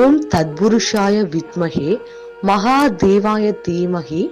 ஓம் தத்புருஷாய வித்மஹே மகாதேவாய தீமஹி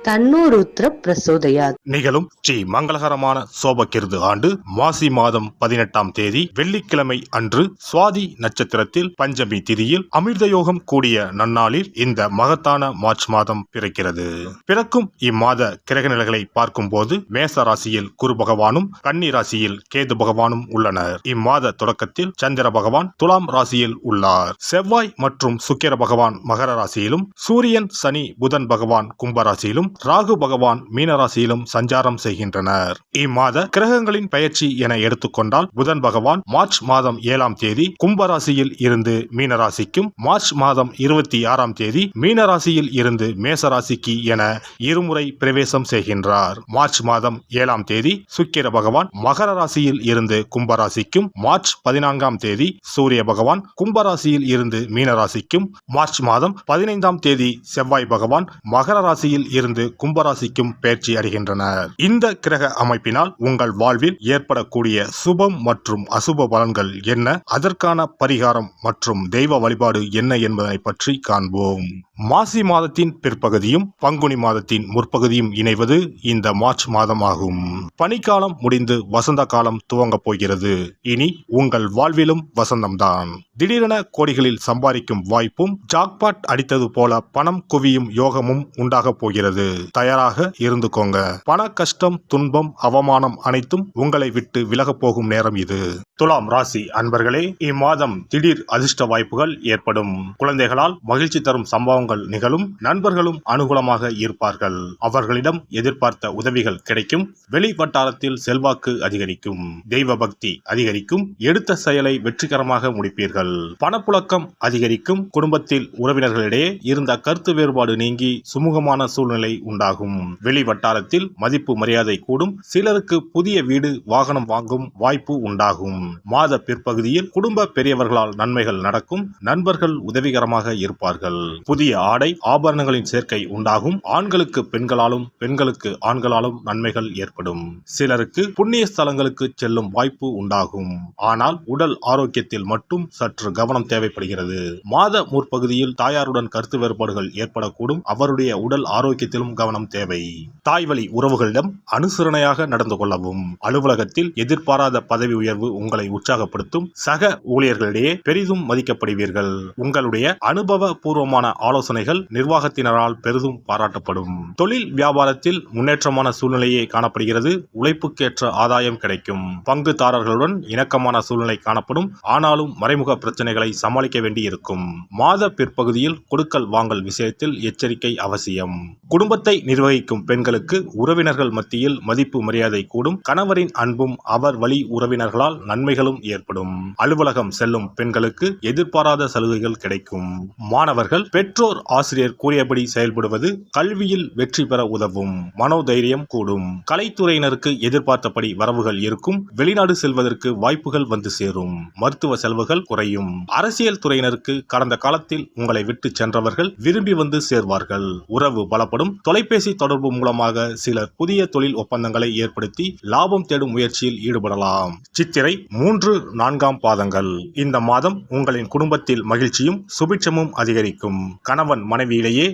தன்னோ ருத்ர பிரசோதயாத். நிகழும் ஸ்ரீ மங்களகரமான சோபகிருது ஆண்டு மாசி மாதம் 18ஆம் தேதி வெள்ளிக்கிழமை அன்று சுவாதி நட்சத்திரத்தில் பஞ்சமி திதியில் அமிர்த யோகம் கூடிய நன்னாளில் இந்த மகத்தான மார்ச் மாதம் பிறக்கிறது. பிறக்கும் இம்மாத கிரக நிலைகளை பார்க்கும் போது மேச ராசியில் குரு பகவானும் கன்னி ராசியில் கேது பகவானும் உள்ளனர். இம்மாத தொடக்கத்தில் சந்திர பகவான் துலாம் ராசியில் உள்ளார். செவ்வாய் மற்றும் சுக்கிர பகவான் மகர ராசியிலும், சூரியன் சனி புதன் பகவான் கும்பராசியிலும், ராகு பகவான் மீனராசியிலும் சஞ்சாரம் செய்கின்றனர். இம்மாத கிரகங்களின் பெயர்ச்சி என எடுத்துக்கொண்டால் புதன் பகவான் மார்ச் மாதம் 7ஆம் தேதி கும்பராசியில் இருந்து மீனராசிக்கும், மார்ச் மாதம் 26ஆம் தேதி மீனராசியில் இருந்து மேசராசிக்கு என இருமுறை பிரவேசம் செய்கின்றார். மார்ச் மாதம் 7ஆம் தேதி சுக்கிர பகவான் மகர ராசியில் இருந்து கும்பராசிக்கும், மார்ச் 14ஆம் தேதி சூரிய பகவான் கும்பராசியில் இருந்து மீனராசிக்கும், மார்ச் மாதம் 15ஆம் தேதி செவ்வாய் பகவான் மகர ராசியில் இருந்து கும்பராசிக்கும் பயிற்சி அடைகின்றனர். இந்த கிரக அமைப்பினால் உங்கள் வாழ்வில் ஏற்படக்கூடிய சுபம் மற்றும் அசுப பலன்கள் என்ன, அதற்கான பரிகாரம் மற்றும் தெய்வ வழிபாடு என்ன என்பதனை பற்றி காண்போம். மாசி மாதத்தின் பிற்பகுதியும் பங்குனி மாதத்தின் முற்பகுதியும் இணைவது இந்த மார்ச் மாதம் ஆகும். பனிக்காலம் முடிந்து வசந்த காலம் துவங்கப் போகிறது. இனி உங்கள் வாழ்விலும் வசந்தம்தான். திடீரென கோடிகளில் சம்பாதிக்கும் வாய்ப்பும், ஜாக்பாட் அடித்தது போல பணம் குவியும் யோகமும் உண்டாக போகிறது. தயாராக இருந்துக்கோங்க. பண கஷ்டம், துன்பம், அவமானம் அனைத்தும் உங்களை விட்டு விலகப் போகும் நேரம் இது. துலாம் ராசி அன்பர்களே, இம்மாதம் திடீர் அதிர்ஷ்ட வாய்ப்புகள் ஏற்படும். குழந்தைகளால் மகிழ்ச்சி தரும் சம்பவங்கள் நிகழும். நண்பர்களும் அனுகூலமாக இருப்பார்கள். அவர்களிடம் எதிர்பார்த்த உதவிகள் கிடைக்கும். வெளி வட்டாரத்தில் செல்வாக்கு அதிகரிக்கும். தெய்வ பக்தி அதிகரிக்கும். எடுத்த செயலை வெற்றிகரமாக முடிப்பீர்கள். பணப்புழக்கம் அதிகரிக்கும். குடும்பத்தில் உறவினர்களிடையே இருந்த கருத்து வேறுபாடு நீங்கி சுமூகமான சூழ்நிலை உண்டாகும். வெளி வட்டாரத்தில் மதிப்பு மரியாதை கூடும். சிலருக்கு புதிய வீடு, வாகனம் வாங்கும் வாய்ப்பு உண்டாகும். மாத பிற்பகுதியில் குடும்ப பெரியவர்களால் நன்மைகள் நடக்கும். நண்பர்கள் உதவிகரமாக இருப்பார்கள். புதிய ஆடை ஆபரணங்களின் சேர்க்கை உண்டாகும். ஆண்களுக்கு பெண்களாலும், பெண்களுக்கு ஆண்களாலும் நன்மைகள் ஏற்படும். சிலருக்கு புண்ணிய ஸ்தலங்களுக்கு செல்லும் வாய்ப்பு உண்டாகும். ஆனால் உடல் ஆரோக்கியத்தில் மட்டும் சற்று கவனம் தேவைப்படுகிறது. மாத முற்பகுதியில் தாயாருடன் கருத்து வேறுபாடுகள் ஏற்படக்கூடும். அவருடைய உடல் ஆரோக்கியத்திலும் கவனம் தேவை. தாய்வழி உறவுகளிடம் அனுசரணையாக நடந்து கொள்ளவும். அலுவலகத்தில் எதிர்பாராத பதவி உயர்வு உங்களை உற்சாகப்படுத்தும். சக ஊழியர்களிடையே பெரிதும் மதிக்கப்படுவீர்கள். உங்களுடைய அனுபவ பூர்வமான ஆலோசனைகள் நிர்வாகத்தினரால் பெரிதும் பாராட்டப்படும். தொழில் வியாபாரத்தில் முன்னேற்றமான சூழ்நிலையே காணப்படுகிறது. உழைப்புக்கேற்ற ஆதாயம் கிடைக்கும். பங்குதாரர்களுடன் இணக்கமான சூழ்நிலை காணப்படும். ஆனாலும் மறைமுக பிரச்சனைகளை சமாளிக்க வேண்டியிருக்கும். மாத பிற்பகுதியில் கொடுக்கல் வாங்கல் விஷயத்தில் எச்சரிக்கை அவசியம். குடும்பத்தை நிர்வகிக்கும் பெண்களுக்கு உறவினர்கள் மத்தியில் மதிப்பு மரியாதை கூடும். கணவரின் அன்பும் அவர் வழி உறவினர்களால் நன்மைகளும் ஏற்படும். அலுவலகம் செல்லும் பெண்களுக்கு எதிர்பாராத சலுகைகள் கிடைக்கும். மாணவர்கள் பெற்றோர் ஆசிரியர் கூறியபடி செயல்படுவது கல்வியில் வெற்றி பெற உதவும். மனோதைரியம் கூடும். கலைத்துறையினருக்கு எதிர்பார்த்தபடி வரவுகள் இருக்கும். வெளிநாடு செல்வதற்கு வாய்ப்புகள் வந்து சேரும். மருத்துவ செலவுகள் குறையும். அரசியல் துறையினருக்கு கடந்த காலத்தில் உங்களை விட்டு சென்றவர்கள் விரும்பி வந்து சேர்வார்கள். உறவு பலப்படும். தொலைபேசி தொடர்பு மூலமாக சிலர் புதிய தொழில் ஒப்பந்தங்களை ஏற்படுத்தி லாபம் தேடும் முயற்சியில் ஈடுபடலாம். சித்திரை 3, 4ஆம் பாதங்கள். இந்த மாதம் உங்களின் குடும்பத்தில் மகிழ்ச்சியும் சுபிட்சமும் அதிகரிக்கும். கணவன் மனைவியிலேயே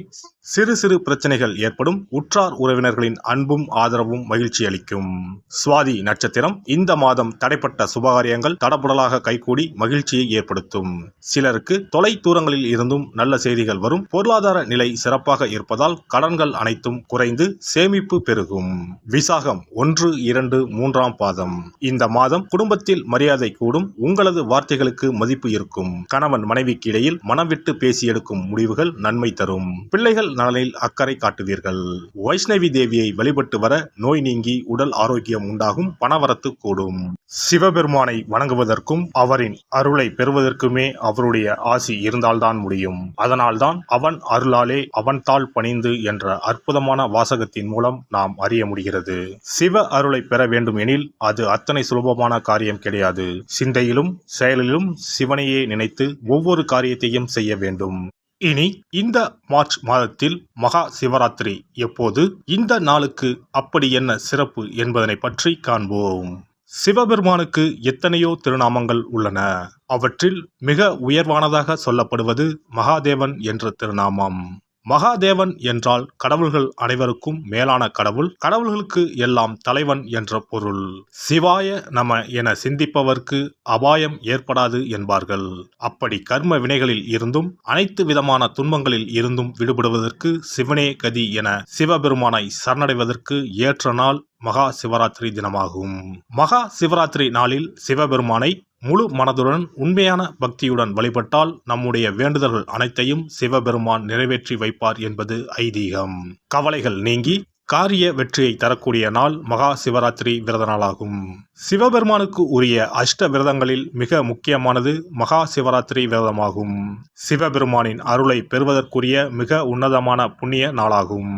சிறு சிறு பிரச்சனைகள் ஏற்படும். உற்றார் உறவினர்களின் அன்பும் ஆதரவும் மகிழ்ச்சி அளிக்கும். சுவாதி நட்சத்திரம். இந்த மாதம் தடைப்பட்ட சுபகாரியங்கள் தடபுடலாக கைகூடி மகிழ்ச்சியை ஏற்படுத்தும். சிலருக்கு தொலை தூரங்களில் இருந்தும் நல்ல செய்திகள் வரும். பொருளாதார நிலை சிறப்பாக இருப்பதால் கடன்கள் அனைத்தும் குறைந்து சேமிப்பு பெருகும். விசாகம் 1, 2, 3ஆம் பாதம். இந்த மாதம் குடும்பத்தில் மரியாதை கூடும். உங்களது வார்த்தைகளுக்கு மதிப்பு இருக்கும். கணவன் மனைவிக்கு இடையில் மனம் விட்டு பேசி எடுக்கும் முடிவுகள் நன்மை தரும். பிள்ளைகள் நலனில் அக்கறை காட்டுவீர்கள். வைஷ்ணவி தேவியை வழிபட்டு வர நோய் நீங்கி உடல் ஆரோக்கியம் உண்டாகும். பணவரத்து கூடும். சிவபெருமானை வணங்குவதற்கும் அவரின் அருளை பெறுவதற்குமே அவருடைய ஆசி இருந்தால்தான் முடியும். அதனால்தான் அவன் அருளாலே அவன் தாள் பணிந்து என்ற அற்புதமான வாசகத்தின் மூலம் நாம் அறிய முடிகிறது. சிவ அருளை பெற வேண்டும் எனில் அது அத்தனை சுலபமான காரியம் கிடையாது. சிந்தையிலும் செயலிலும் சிவனையே நினைத்து ஒவ்வொரு காரியத்தையும் செய்ய வேண்டும். இனி இந்த மார்ச் மாதத்தில் மகா சிவராத்திரி எப்போது, இந்த நாளுக்கு அப்படி என்ன சிறப்பு என்பதனை பற்றி காண்போம். சிவபெருமானுக்கு எத்தனையோ திருநாமங்கள் உள்ளன. அவற்றில் மிக உயர்வானதாக சொல்லப்படுவது மகாதேவன் என்ற திருநாமம். மகாதேவன் என்றால் கடவுள்கள் அனைவருக்கும் மேலான கடவுள், கடவுள்களுக்கு எல்லாம் தலைவன் என்ற பொருள். சிவாய நம என சிந்திப்பவர்க்கு அபாயம் ஏற்படாது என்பார்கள். அப்படி கர்ம வினைகளில் இருந்தும் அனைத்து விதமான துன்பங்களில் இருந்தும் விடுபடுவதற்கு சிவனே கதி என சிவபெருமானை சரணடைவதற்கு ஏற்ற நாள் மகா சிவராத்திரி தினமாகும். மகா சிவராத்திரி நாளில் சிவபெருமானை முழு மனதுடன் உண்மையான பக்தியுடன் வழிபட்டால் நம்முடைய வேண்டுதல்கள் அனைத்தையும் சிவபெருமான் நிறைவேற்றி வைப்பார் என்பது ஐதீகம். கவலைகள் நீங்கி காரிய வெற்றியை தரக்கூடிய நாள் மகா சிவராத்திரி விரத நாளாகும். சிவபெருமானுக்கு உரிய அஷ்ட விரதங்களில் மிக முக்கியமானது மகா சிவராத்திரி விரதமாகும். சிவபெருமானின் அருளை பெறுவதற்குரிய மிக உன்னதமான புண்ணிய நாளாகும்.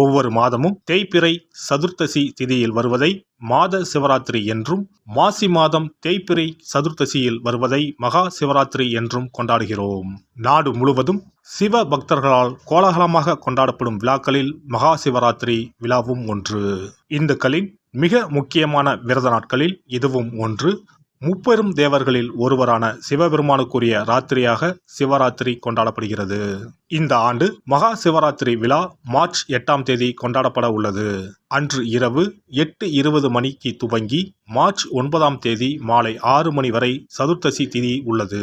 ஒவ்வொரு மாதமும் தேய்பிறை சதுர்த்தசி திதியில் வருவதை மாத சிவராத்திரி என்றும், மாசி மாதம் தேய்பிறை சதுர்த்தசியில் வருவதை மகா சிவராத்திரி என்றும் கொண்டாடுகிறோம். நாடு முழுவதும் சிவ பக்தர்களால் கோலாகலமாக கொண்டாடப்படும் விழாக்களில் மகா சிவராத்திரி விழாவும் ஒன்று. இந்துக்களின் மிக முக்கியமான விரத நாட்களில் இதுவும் ஒன்று. முப்பெரும் தேவர்களில் ஒருவரான சிவபெருமானுக்குரிய ராத்திரியாக சிவராத்திரி கொண்டாடப்படுகிறது. இந்த ஆண்டு மகா சிவராத்திரி விழா மார்ச் 8ஆம் தேதி கொண்டாடப்பட உள்ளது. அன்று இரவு 8:20 மணிக்கு துவங்கி மார்ச் 9ஆம் தேதி மாலை 6 மணி வரை சதுர்த்தசி திதி உள்ளது.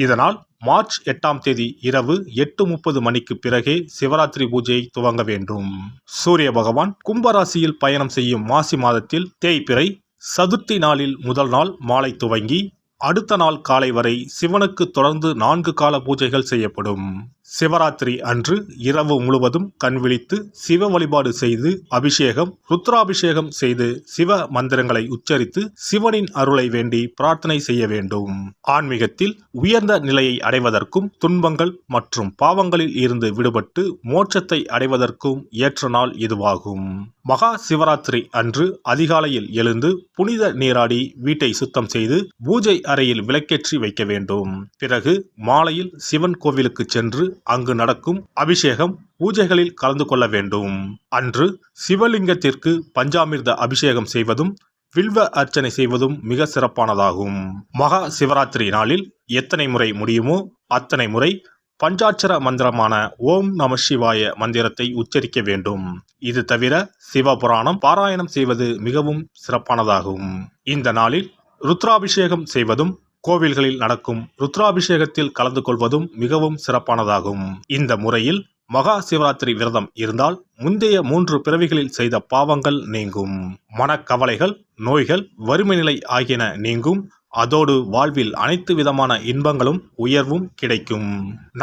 இதனால் மார்ச் 8ஆம் தேதி இரவு 8:30 மணிக்கு பிறகே சிவராத்திரி பூஜை துவங்க வேண்டும். சூரிய பகவான் கும்பராசியில் பயணம் செய்யும் மாசி மாதத்தில் தேய்பிறை சதுர்த்தி நாளில் முதல் நாள் மாலை துவங்கி அடுத்த நாள் காலை வரை சிவனுக்கு தொடர்ந்து 4 கால பூஜைகள் செய்யப்படும். சிவராத்திரி அன்று இரவு முழுவதும் கண் விழித்து சிவ வழிபாடு செய்து அபிஷேகம், ருத்ராபிஷேகம் செய்து சிவ மந்திரங்களை உச்சரித்து சிவனின் அருளை வேண்டி பிரார்த்தனை செய்ய வேண்டும். ஆன்மீகத்தில் உயர்ந்த நிலையை அடைவதற்கும் துன்பங்கள் மற்றும் பாவங்களில் இருந்து விடுபட்டு மோட்சத்தை அடைவதற்கும் ஏற்ற நாள் இதுவாகும். மகா சிவராத்திரி அன்று அதிகாலையில் எழுந்து புனித நீராடி வீட்டை சுத்தம் செய்து பூஜை அறையில் விளக்கேற்றி வைக்க வேண்டும். பிறகு மாலையில் சிவன் கோவிலுக்கு சென்று அங்கு நடக்கும் அபிஷேகம் பூஜைகளில் கலந்து கொள்ள வேண்டும். அன்று சிவலிங்கத்திற்கு பஞ்சாமிர்த அபிஷேகம் செய்வதும் வில்வ அர்ச்சனை செய்வதும் மிக சிறப்பானதாகும். மகா சிவராத்திரி நாளில் எத்தனை முறை முடியுமோ அத்தனை முறை பஞ்சாட்சர மந்திரமான ஓம் நம சிவாய மந்திரத்தை உச்சரிக்க வேண்டும். இது தவிர சிவபுராணம் பாராயணம் செய்வது மிகவும் சிறப்பானதாகும். இந்த நாளில் ருத்ராபிஷேகம் செய்வதும் கோவில்களில் நடக்கும் ருத்ராபிஷேகத்தில் கலந்து கொள்வதும் மிகவும் சிறப்பானதாகும். இந்த முறையில் மகா சிவராத்திரி விரதம் இருந்தால் முந்தைய 3 பிறவிகளில் செய்த பாவங்கள் நீங்கும். மனக்கவலைகள், நோய்கள், வறுமை நிலை ஆகியன நீங்கும். அதோடு வாழ்வில் அனைத்து விதமான இன்பங்களும் உயர்வும் கிடைக்கும்.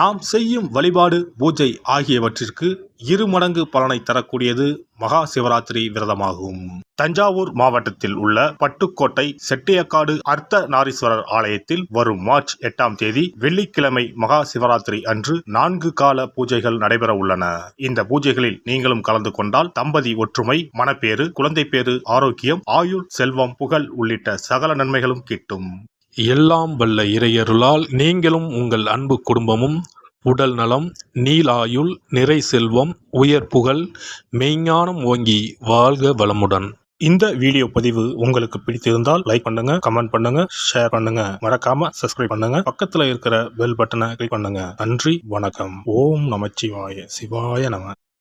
நாம் செய்யும் வழிபாடு, பூஜை ஆகியவற்றிற்கு 2 மடங்கு பலனை தரக்கூடியது மகா சிவராத்திரி விரதமாகும். தஞ்சாவூர் மாவட்டத்தில் உள்ள பட்டுக்கோட்டை செட்டியக்காடு அர்த்த நாரீஸ்வரர் ஆலயத்தில் வரும் மார்ச் 8ஆம் தேதி வெள்ளிக்கிழமை மகா சிவராத்திரி அன்று 4 கால பூஜைகள் நடைபெற உள்ளன. இந்த பூஜைகளில் நீங்களும் கலந்து கொண்டால் தம்பதி ஒற்றுமை, மனப்பேறு, குழந்தை பேறு, ஆரோக்கியம், ஆயுள், செல்வம், புகழ் உள்ளிட்ட சகல நன்மைகளும் கிட்டும். எல்லாம் வல்ல இறையருளால் நீங்களும் உங்கள் அன்பு குடும்பமும் உடல் நலம், நீலாயுள், நிறை செல்வம், உயர் புகழ், மெய்ஞானம் ஓங்கி வாழ்க வளமுடன். இந்த வீடியோ பதிவு உங்களுக்கு பிடித்திருந்தால் லைக் பண்ணுங்க, கமெண்ட் பண்ணுங்க, ஷேர் பண்ணுங்க, மறக்காம சப்ஸ்கிரைப் பண்ணுங்க, பக்கத்துல இருக்கிற பெல் பட்டனை கிளிக் பண்ணுங்க. நன்றி, வணக்கம். ஓம் நமச்சிவாய. சிவாய நம.